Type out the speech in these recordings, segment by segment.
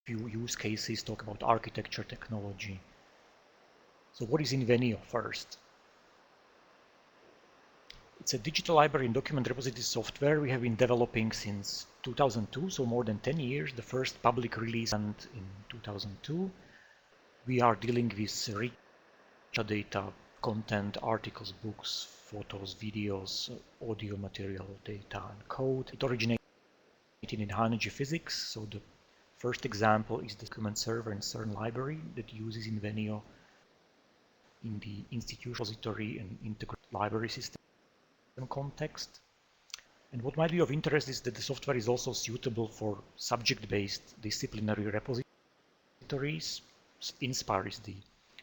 few use cases, talk about architecture, technology. So what is Invenio first? It's a digital library and document repository software we have been developing since 2002, so more than 10 years. The first public release and in 2002. We are dealing with rich data, content, articles, books, photos, videos, audio material, data, and code. It originated in high energy physics, so the first example is the document server in CERN library that uses Invenio in the institutional repository and integrated library system context. And what might be of interest is that the software is also suitable for subject-based disciplinary repositories. Inspire is the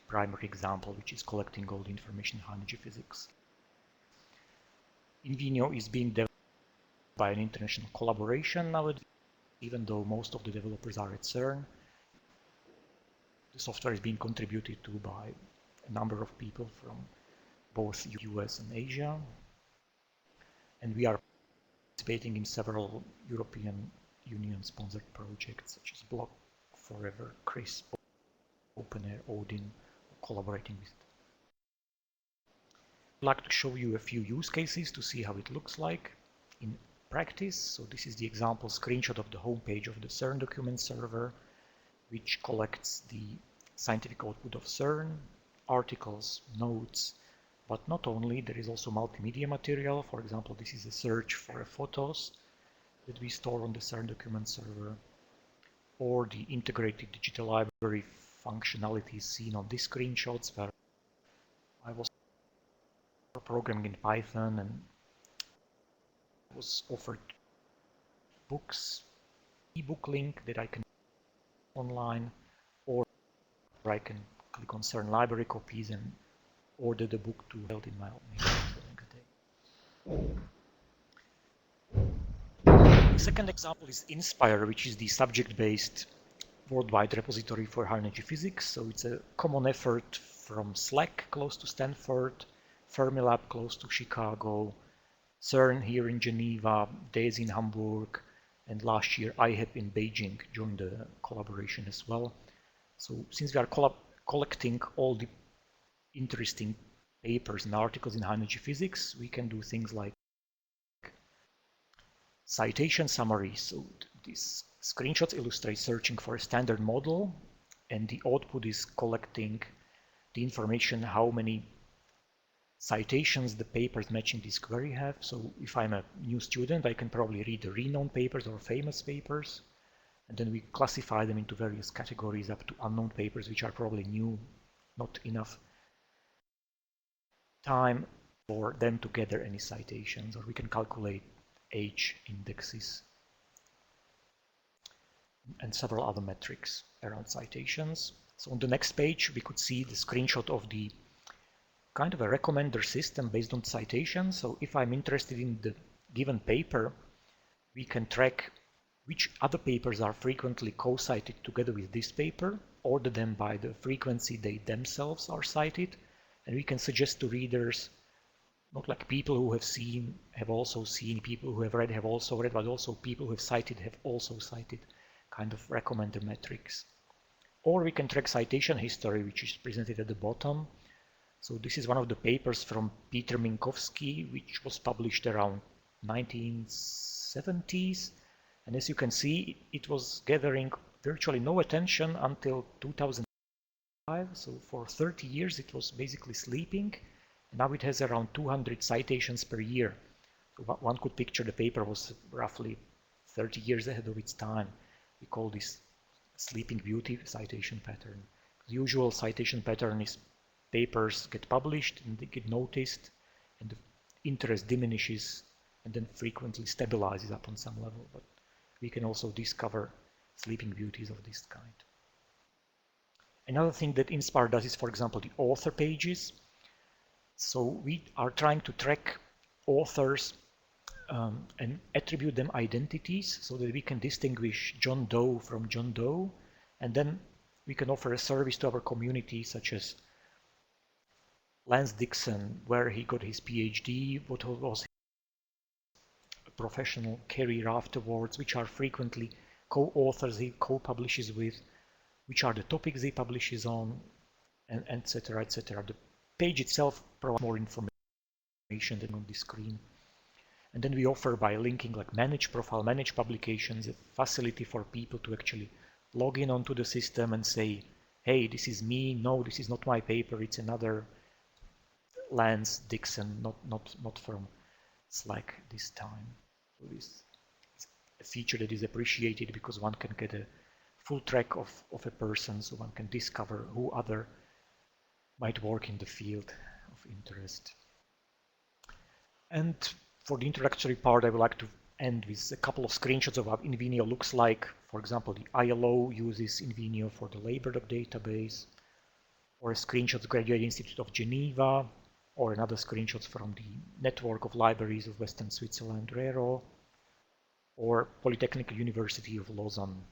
primary example, which is collecting all the information in high energy physics. Invenio is being developed by an international collaboration nowadays, even though most of the developers are at CERN. The software is being contributed to by a number of people from both US and Asia. And we are participating in several European Union sponsored projects such as Block Forever, CRISP, OpenAir, Odin, collaborating with. I'd like to show you a few use cases to see how it looks like in practice. So this is the example screenshot of the homepage of the CERN document server, which collects the scientific output of CERN, articles, notes, but not only, there is also multimedia material. For example, this is a search for photos that we store on the CERN document server, or the integrated digital library functionalities seen on these screenshots, where I was programming in Python and was offered books, ebook link that I can online, or I can click on CERN library copies and order the book to held in my own. The second example is Inspire, which is the subject-based worldwide repository for high energy physics. So it's a common effort from SLAC close to Stanford, Fermilab close to Chicago, CERN here in Geneva, DES in Hamburg, and last year IHEP in Beijing joined the collaboration as well. So since we are collecting all the interesting papers and articles in high energy physics, we can do things like citation summaries. So these screenshots illustrate searching for a standard model, and the output is collecting the information how many citations the papers matching this query have. So if I'm a new student, I can probably read the renowned papers or famous papers, and then we classify them into various categories up to unknown papers, which are probably new, not enough time for them to gather any citations, or we can calculate age indexes and several other metrics around citations. So on the next page, we could see the screenshot of the kind of a recommender system based on citations. So if I'm interested in the given paper, we can track which other papers are frequently co-cited together with this paper, order them by the frequency they themselves are cited, and we can suggest to readers, not like people who have seen, have also seen, people who have read have also read, but also people who have cited have also cited, kind of recommender metrics. Or we can track citation history, which is presented at the bottom. So this is one of the papers from Peter Minkowski, which was published around 1970s. And as you can see, it was gathering virtually no attention until 2005. So for 30 years, it was basically sleeping. And now it has around 200 citations per year. So one could picture the paper was roughly 30 years ahead of its time. We call this Sleeping Beauty citation pattern. The usual citation pattern is papers get published and they get noticed, and the interest diminishes and then frequently stabilizes up on some level. But we can also discover sleeping beauties of this kind. Another thing that Inspire does is, for example, the author pages. So we are trying to track authors and attribute them identities so that we can distinguish John Doe from John Doe, and then we can offer a service to our community, such as Lance Dixon, where he got his PhD, what was his professional career afterwards, which are frequently co-authors he co-publishes with, which are the topics he publishes on, and etc. etc. The page itself provides more information than on the screen. And then we offer, by linking like manage profile, manage publications, a facility for people to actually log in onto the system and say, hey, this is me, no, this is not my paper, it's another Lance Dixon, not from Slack this time. So this is a feature that is appreciated because one can get a full track of a person, so one can discover who other might work in the field of interest. And for the introductory part, I would like to end with a couple of screenshots of what Invenio looks like. For example, the ILO uses Invenio for the labor database, or a screenshot of the Graduate Institute of Geneva, or another screenshot from the network of libraries of Western Switzerland, RERO, or Polytechnical University of Lausanne.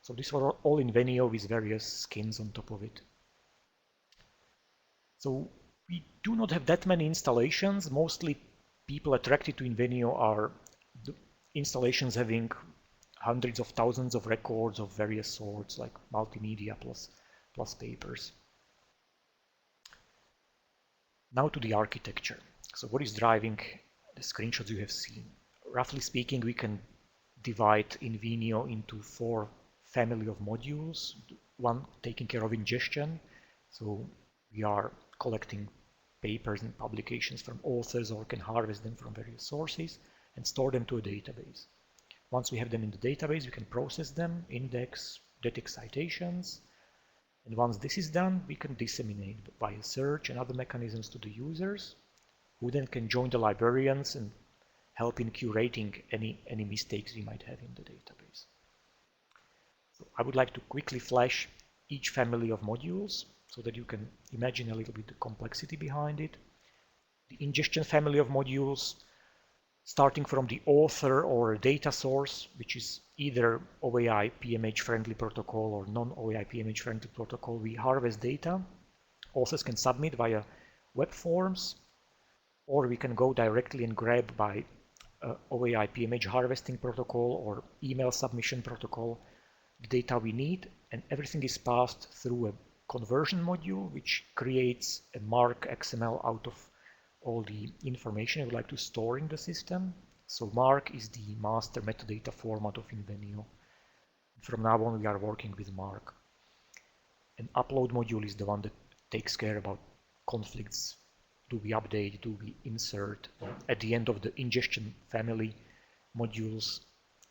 So these were all Invenio with various skins on top of it. So we do not have that many installations. Mostly people attracted to Invenio are the installations having hundreds of thousands of records of various sorts, like multimedia plus papers. Now to the architecture. So what is driving the screenshots you have seen? Roughly speaking, we can divide Invenio into 4 family of modules. One taking care of ingestion. So we are collecting papers and publications from authors, or can harvest them from various sources and store them to a database. Once we have them in the database, we can process them, index, detect citations, and once this is done, we can disseminate via search and other mechanisms to the users, who then can join the librarians and help in curating any mistakes we might have in the database. So I would like to quickly flash each family of modules so that you can imagine a little bit the complexity behind it. The ingestion family of modules, starting from the author or data source, which is either OAI PMH friendly protocol or non-OAI PMH friendly protocol, we harvest data. Authors can submit via web forms, or we can go directly and grab by OAI PMH harvesting protocol or email submission protocol the data we need, and everything is passed through a conversion module, which creates a mark XML out of all the information I would like to store in the system. So mark is the master metadata format of Invenio. From now on, we are working with mark. An upload module is the one that takes care about conflicts. Do we update? Do we insert? At the end of the ingestion family modules,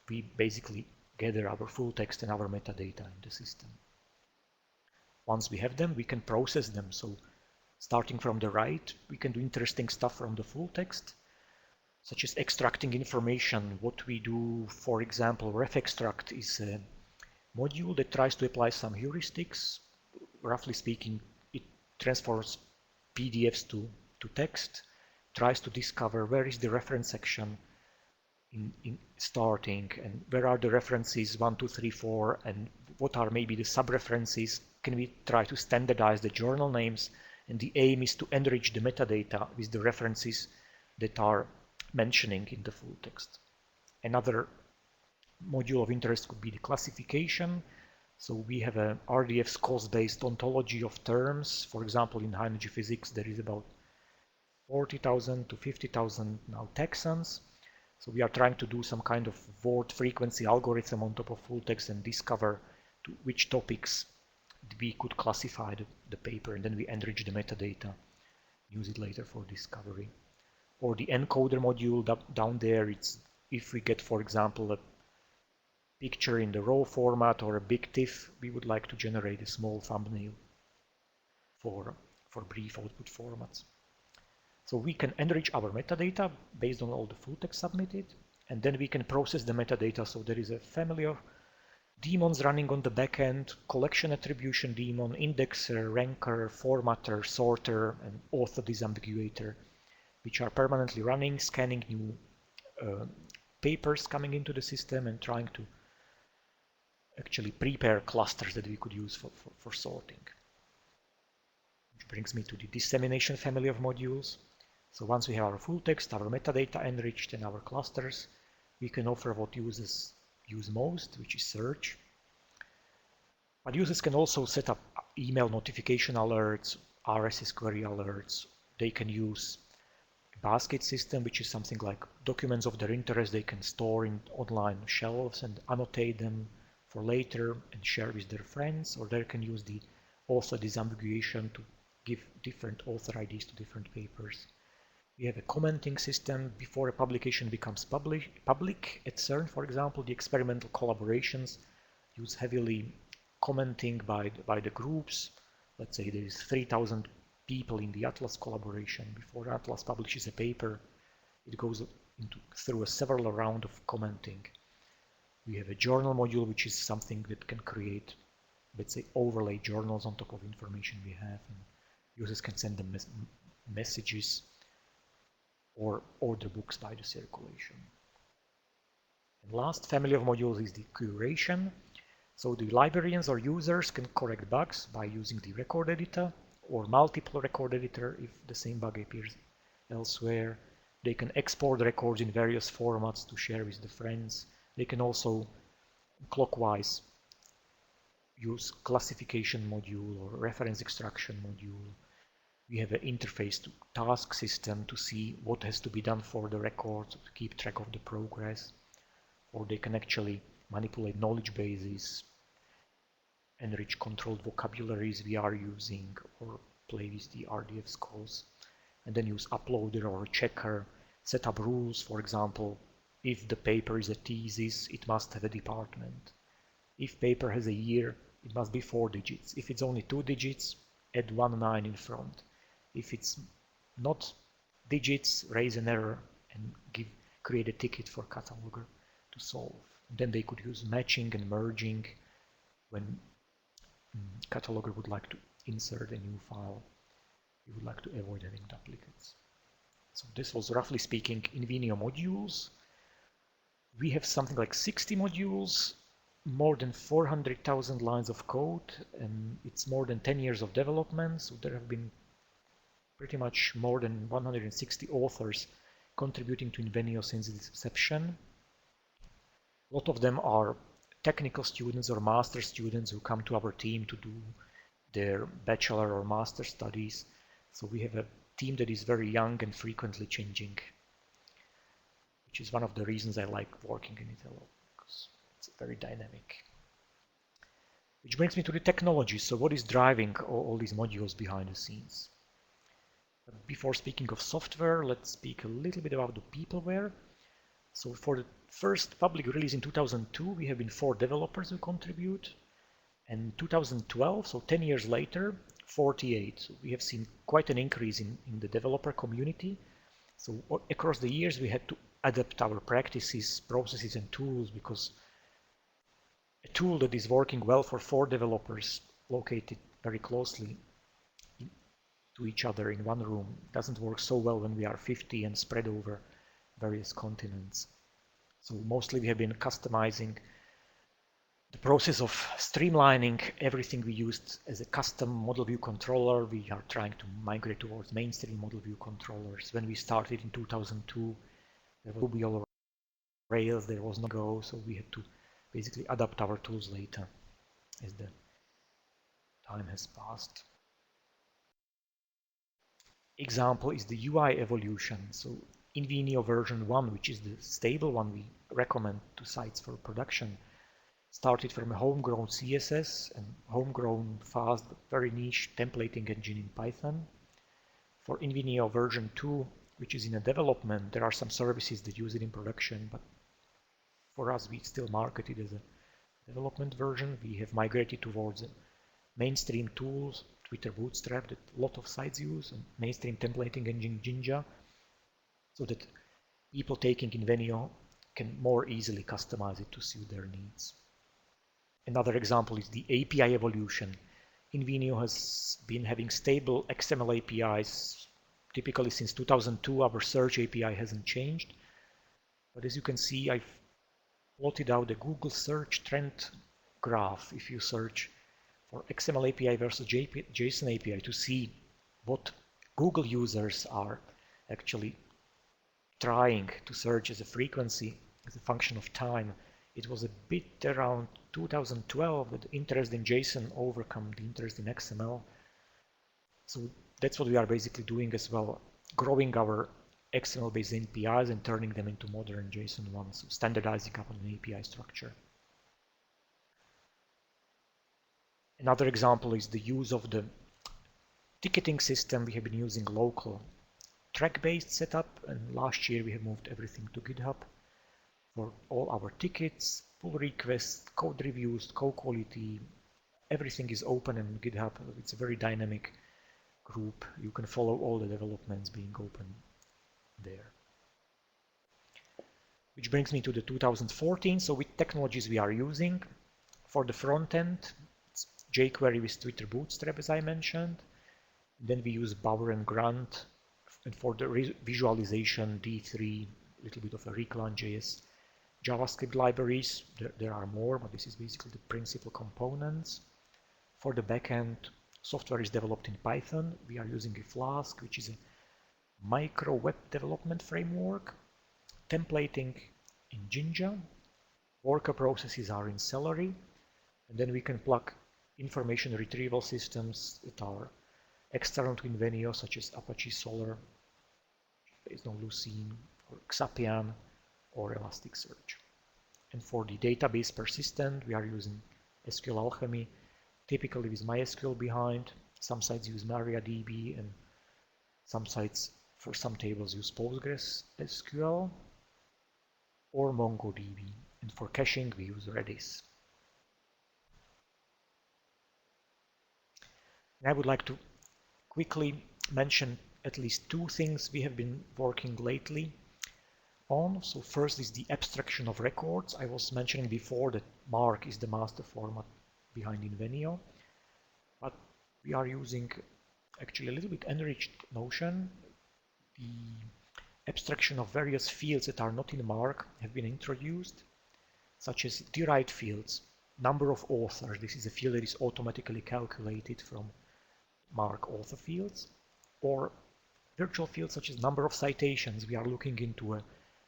we basically gather our full text and our metadata in the system. Once we have them, we can process them. So starting from the right, we can do interesting stuff from the full text, such as extracting information. What we do, for example, refextract is a module that tries to apply some heuristics. Roughly speaking, it transforms PDFs to text, tries to discover where is the reference section in starting, and where are the references 1, 2, 3, 4, and what are maybe the sub-references. Can we try to standardize the journal names? And the aim is to enrich the metadata with the references that are mentioning in the full text. Another module of interest could be the classification. So we have a RDF scores-based ontology of terms. For example, in high energy physics, there is about 40,000 to 50,000 now taxons. So we are trying to do some kind of word frequency algorithm on top of full text and discover to which topics we could classify the paper, and then we enrich the metadata, use it later for discovery. Or the encoder module down there, it's if we get, for example, a picture in the raw format or a big TIFF, we would like to generate a small thumbnail for brief output formats. So we can enrich our metadata based on all the full text submitted, and then we can process the metadata. So there is a family of daemons running on the backend: collection attribution daemon, indexer, ranker, formatter, sorter, and author disambiguator, which are permanently running, scanning new papers coming into the system and trying to actually prepare clusters that we could use for sorting. Which brings me to the dissemination family of modules. So once we have our full text, our metadata enriched, and our clusters, we can offer what users use most, which is search. But users can also set up email notification alerts, RSS query alerts. They can use a basket system, which is something like documents of their interest they can store in online shelves and annotate them for later and share with their friends, or they can use the author disambiguation to give different author IDs to different papers. We have a commenting system before a publication becomes public. At CERN, for example, the experimental collaborations use heavily commenting by the groups. Let's say there is 3,000 people in the Atlas collaboration. Before Atlas publishes a paper, it goes through a several round of commenting. We have a journal module, which is something that can create, let's say, overlay journals on top of information we have, and users can send them messages or order books by the circulation. And last family of modules is the curation. So the librarians or users can correct bugs by using the record editor or multiple record editor if the same bug appears elsewhere. They can export records in various formats to share with the friends. They can also clockwise use classification module or reference extraction module. We have an interface to task system to see what has to be done for the records, to keep track of the progress. Or they can actually manipulate knowledge bases, enrich controlled vocabularies we are using, or play with the RDF scores. And then use uploader or checker, set up rules. For example, if the paper is a thesis, it must have a department. If paper has a year, it must be 4 digits. If it's only 2 digits, add 1 9 in front. If it's not digits, raise an error and create a ticket for cataloger to solve. Then they could use matching and merging when cataloger would like to insert a new file. You would like to avoid having duplicates. So this was, roughly speaking, Invenio modules. We have something like 60 modules, more than 400,000 lines of code, and it's more than 10 years of development. So there have been pretty much more than 160 authors contributing to Invenio since its inception. A lot of them are technical students or master students who come to our team to do their bachelor or master studies. So we have a team that is very young and frequently changing, which is one of the reasons I like working in it a lot, because it's very dynamic. Which brings me to the technology. So what is driving all these modules behind the scenes? But before speaking of software, let's speak a little bit about the peopleware. So for the first public release in 2002, we have been 4 developers who contribute. And 2012, so 10 years later, 48. So we have seen quite an increase in the developer community. So across the years, we had to adapt our practices, processes, and tools, because a tool that is working well for 4 developers located very closely to each other in one room doesn't work so well when we are 50 and spread over various continents. So mostly we have been customizing the process of streamlining everything we used as a custom model view controller. We are trying to migrate towards mainstream model view controllers. When we started in 2002, there was Ruby all Rails, there was no Go, so we had to basically adapt our tools later as the time has passed. Example is the UI evolution. So Invenio version 1, which is the stable one we recommend to sites for production, started from a homegrown CSS and homegrown fast, very niche templating engine in Python. For Invenio version 2, which is in a development, there are some services that use it in production, but for us, we still market it as a development version. We have migrated towards mainstream tools, Twitter Bootstrap, that a lot of sites use, and mainstream templating engine Jinja, so that people taking Invenio can more easily customize it to suit their needs. Another example is the API evolution. Invenio has been having stable XML APIs typically since 2002. Our search API hasn't changed, but as you can see, I've plotted out the Google search trend graph. If you search for XML API versus JSON API to see what Google users are actually trying to search as a frequency, as a function of time, it was a bit around 2012 that the interest in JSON overcome the interest in XML. So that's what we are basically doing as well, growing our XML-based APIs and turning them into modern JSON ones, so standardizing upon an API structure. Another example is the use of the ticketing system. We have been using local track-based setup, and last year we have moved everything to GitHub for all our tickets, pull requests, code reviews, code quality. Everything is open in GitHub. It's a very dynamic group. You can follow all the developments being open there. Which brings me to the 2014. So with technologies we are using for the front end, it's jQuery with Twitter Bootstrap, as I mentioned. Then we use Bower and Grunt, and for the visualization, D3, a little bit of a Recline.js. JavaScript libraries, there are more, but this is basically the principal components. For the backend, software is developed in Python. We are using a Flask, which is a micro web development framework. Templating in Jinja. Worker processes are in Celery. And then we can plug information retrieval systems that are external to Invenio, such as Apache Solr, based on Lucene, or Xapian, or Elasticsearch. And for the database persistent, we are using SQL Alchemy, typically with MySQL behind. Some sites use MariaDB, and some sites for some tables use PostgreSQL or MongoDB. And for caching, we use Redis. And I would like to quickly mention at least two things we have been working lately on. So first is the abstraction of records. I was mentioning before that MARC is the master format behind Invenio, but we are using actually a little bit enriched notion. The abstraction of various fields that are not in MARC have been introduced, such as derived fields, number of authors. This is a field that is automatically calculated from MARC author fields, or virtual fields such as number of citations. We are looking into a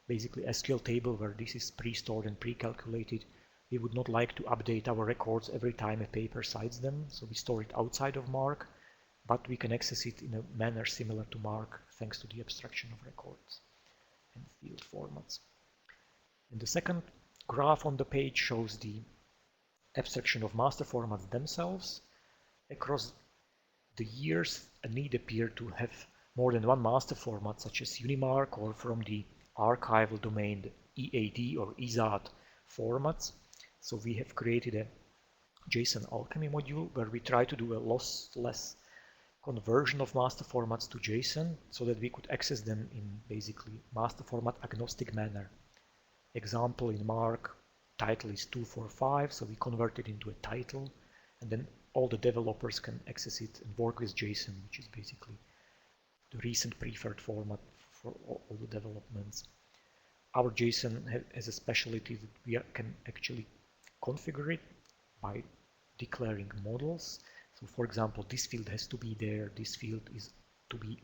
basically SQL table where this is pre-stored and pre-calculated. We would not like to update our records every time a paper cites them, so we store it outside of MARC, but we can access it in a manner similar to MARC thanks to the abstraction of records and field formats. And the second graph on the page shows the abstraction of master formats themselves. Across the years, a need appeared to have more than one master format, such as Unimarc, or from the archival domain, the EAD or EZAD formats. So we have created a JSON Alchemy module where we try to do a lossless conversion of master formats to JSON so that we could access them in basically master format agnostic manner. Example, in MARC, title is 245, so we convert it into a title, and then all the developers can access it and work with JSON, which is basically the recent preferred format for all the developments. Our JSON has a specialty that we can actually configure it by declaring models. So for example, this field has to be there, this field is to be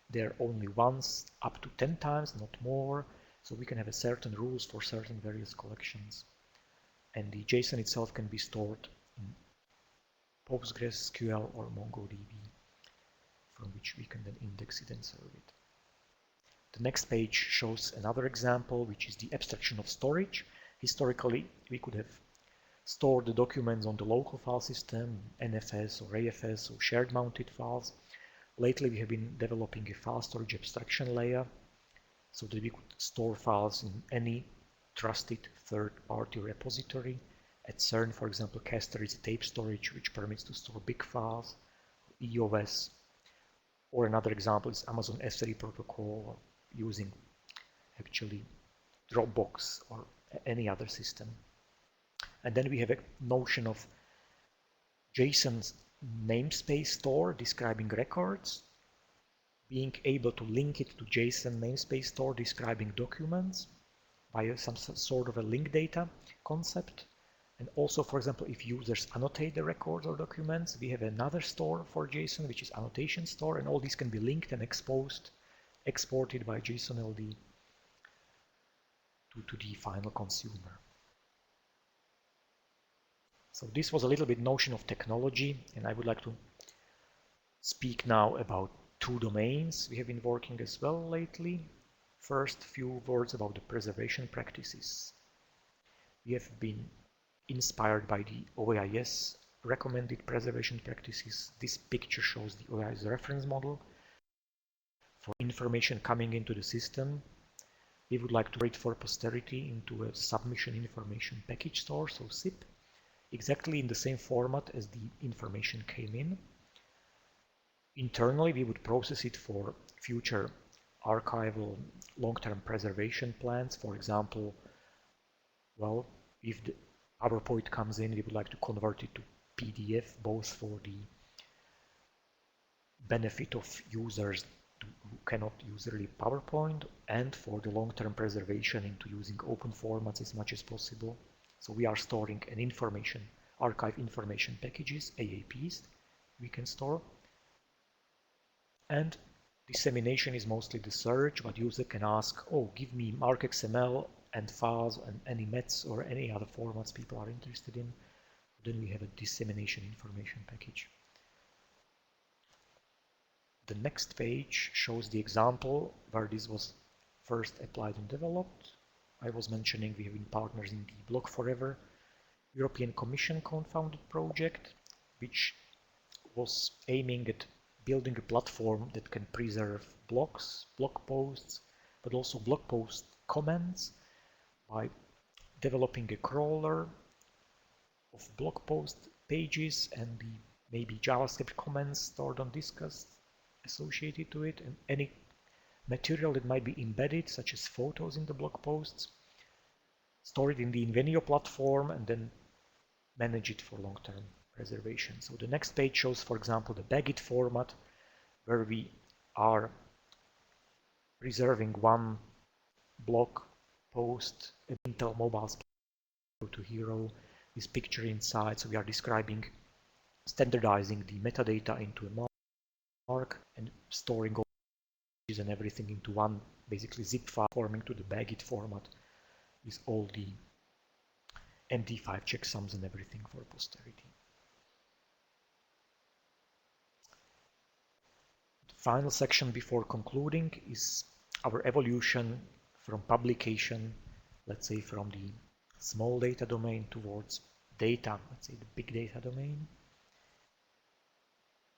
there only once, up to 10 times, not more. So we can have a certain rules for certain various collections. And the JSON itself can be stored in PostgreSQL or MongoDB, from which we can then index it and serve it. The next page shows another example, which is the abstraction of storage. Historically, we could have stored the documents on the local file system, NFS or AFS or shared mounted files. Lately, we have been developing a file storage abstraction layer so that we could store files in any trusted third-party repository. At CERN, for example, Castor is a tape storage which permits to store big files, EOS, or another example is Amazon S3 protocol using actually Dropbox or any other system. And then we have a notion of JSON's namespace store describing records, being able to link it to JSON namespace store describing documents by some sort of a link data concept. And also, for example, if users annotate the records or documents, we have another store for JSON, which is annotation store, and all these can be linked and exported by JSON LD to the final consumer. So this was a little bit notion of technology, and I would like to speak now about two domains we have been working as well lately. First, few words about the preservation practices. We have been inspired by the OAIS recommended preservation practices. This picture shows the OAIS reference model for information coming into the system. We would like to write for posterity into a submission information package store, so SIP, exactly in the same format as the information came in. Internally, we would process it for future archival long-term preservation plans. For example, well, if the PowerPoint comes in, we would like to convert it to PDF, both for the benefit of users who cannot use really PowerPoint and for the long-term preservation into using open formats as much as possible. So we are storing an information, archive information packages, AAPs, we can store. And dissemination is mostly the search, but user can ask, oh, give me markxml and files and any METs or any other formats people are interested in. Then we have a dissemination information package. The next page shows the example where this was first applied and developed. I was mentioning we have been partners in the Block Forever European Commission co-founded project, which was aiming at building a platform that can preserve blogs, blog posts, but also blog post comments by developing a crawler of blog post pages and the maybe JavaScript comments stored on disks associated to it, and any material that might be embedded, such as photos in the blog posts, store it in the Invenio platform and then manage it for long-term preservation. So the next page shows, for example, the Bagit format, where we are preserving one blog post, an Intel mobile to hero, this picture inside. So we are describing, standardizing the metadata into a mark and storing all and everything into one basically zip file, forming to the Bagit format with all the MD5 checksums and everything for posterity. The final section before concluding is our evolution from publication, let's say from the small data domain towards data, let's say the big data domain.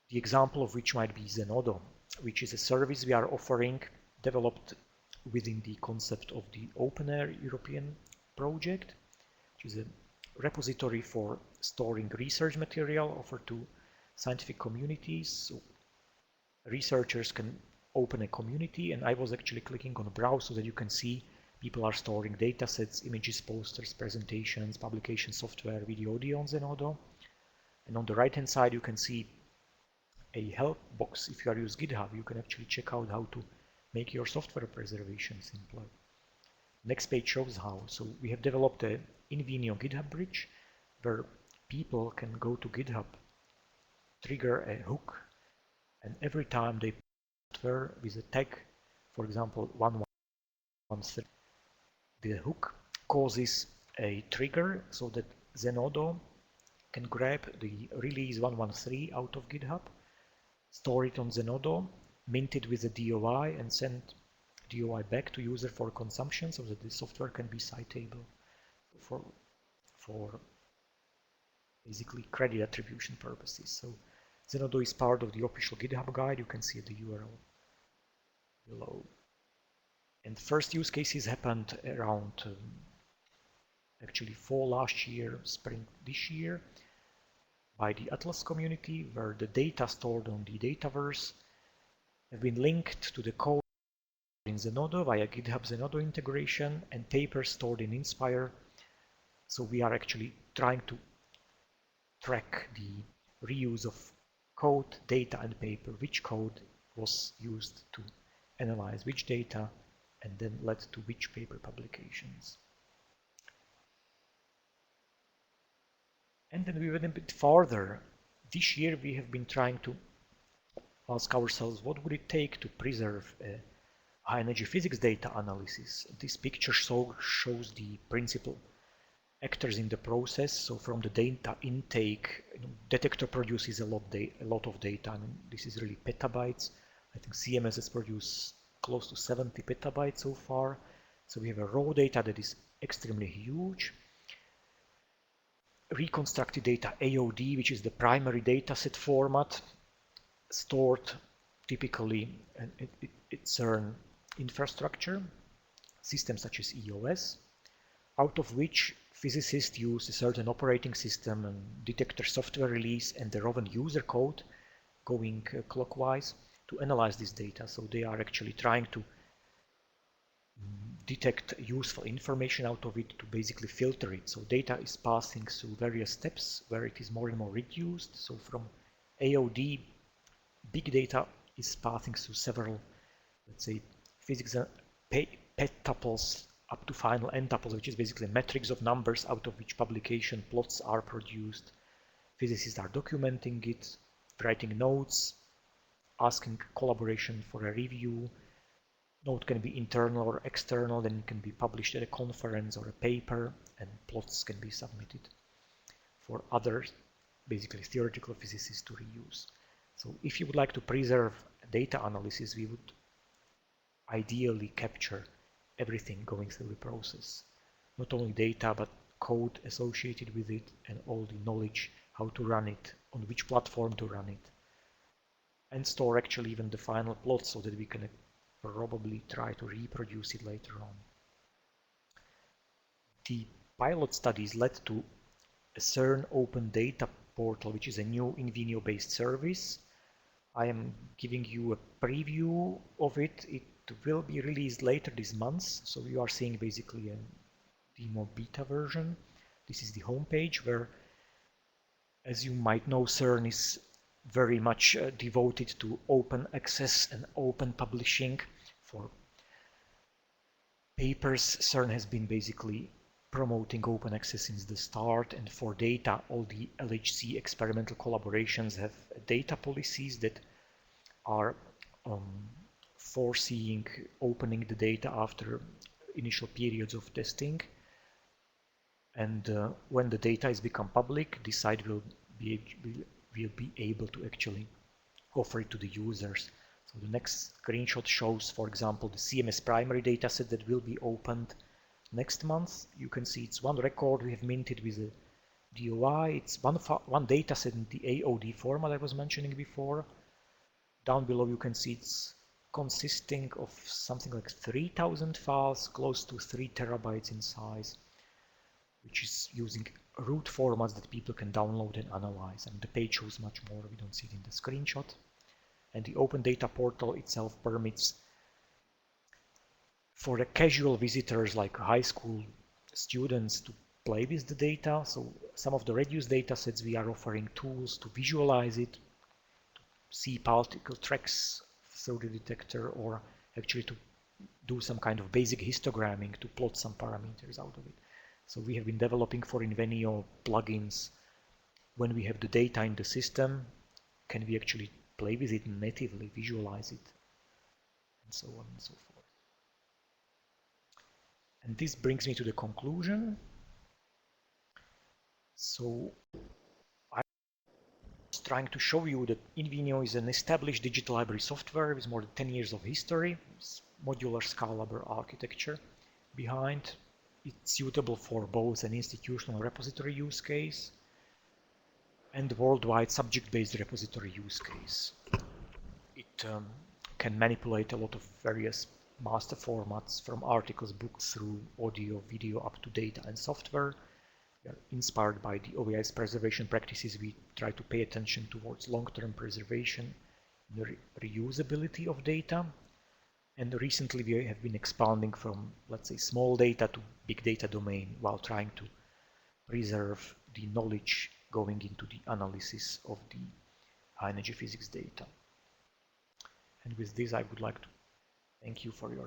The example of which might be Zenodo, which is a service we are offering developed within the concept of the Open Air European project, which is a repository for storing research material offered to scientific communities. So researchers can open a community, and I was actually clicking on a browse so that you can see people are storing datasets, images, posters, presentations, publication software, video, audio on Zenodo. And on the right hand side you can see a help box. If you are using GitHub, you can actually check out how to make your software preservation simpler. Next page shows how. So we have developed a Invenio GitHub bridge where people can go to GitHub, trigger a hook, and every time they software with a tag, for example 113, the hook causes a trigger so that Zenodo can grab the release 113 out of GitHub, store it on Zenodo, mint it with a DOI, and send DOI back to user for consumption so that the software can be citable for basically credit attribution purposes. So Zenodo is part of the official GitHub guide. You can see the URL below. And first use cases happened around actually fall last year, spring this year, by the Atlas community, where the data stored on the Dataverse have been linked to the code in Zenodo via GitHub Zenodo integration and papers stored in Inspire. So we are actually trying to track the reuse of code, data, and paper, which code was used to analyze which data and then led to which paper publications. And then we went a bit farther. This year we have been trying to ask ourselves, what would it take to preserve a high energy physics data analysis? This picture shows the principle actors in the process. So from the data intake, detector produces a lot of data. I mean, this is really petabytes. I think CMS has produced close to 70 petabytes so far. So we have a raw data that is extremely huge. Reconstructed data, AOD, which is the primary dataset format, stored typically in CERN infrastructure, systems such as EOS, out of which physicists use a certain operating system and detector software release and the relevant user code going clockwise to analyze this data. So they are actually trying to detect useful information out of it to basically filter it. So data is passing through various steps where it is more and more reduced. So from AOD, big data is passing through several, let's say, physics petuples up to final n-tuples, which is basically metrics of numbers out of which publication plots are produced. Physicists are documenting it, writing notes, asking collaboration for a review. Note can be internal or external, then it can be published at a conference or a paper, and plots can be submitted for others, basically theoretical physicists, to reuse. So if you would like to preserve data analysis, we would ideally capture everything going through the process. Not only data, but code associated with it and all the knowledge how to run it, on which platform to run it. And store actually even the final plot so that we can probably try to reproduce it later on. The pilot studies led to a CERN Open Data Portal, which is a new Invenio-based service. I am giving you a preview of it. It will be released later this month, so you are seeing basically a demo beta version. This is the homepage where, as you might know, CERN is very much devoted to open access and open publishing. For papers, CERN has been basically promoting open access since the start, and for data, all the LHC experimental collaborations have data policies that are foreseeing opening the data after initial periods of testing. And when the data is become public, this site will be able to actually offer it to the users. So the next screenshot shows, for example, the CMS primary dataset that will be opened next month. You can see it's one record we have minted with a DOI. It's one dataset in the AOD format I was mentioning before. Down below you can see it's consisting of something like 3,000 files, close to 3 terabytes in size, which is using root formats that people can download and analyze. And the page shows much more, we don't see it in the screenshot. And the Open Data Portal itself permits for the casual visitors like high school students to play with the data. So some of the reduced data sets we are offering tools to visualize it, to see particle tracks through the detector, or actually to do some kind of basic histogramming to plot some parameters out of it. So we have been developing for Invenio plugins. When we have the data in the system, can we actually play with it natively, visualize it, and so on and so forth. And this brings me to the conclusion. So I was trying to show you that Invenio is an established digital library software with more than 10 years of history. It's modular, scalable architecture behind. It's suitable for both an institutional repository use case and worldwide subject-based repository use case. It can manipulate a lot of various master formats, from articles, books, through audio, video, up to data and software. We are inspired by the OVI's preservation practices. We try to pay attention towards long-term preservation and the reusability of data. And recently we have been expanding from, let's say, small data to big data domain while trying to preserve the knowledge going into the analysis of the high energy physics data. And with this, I would like to thank you for your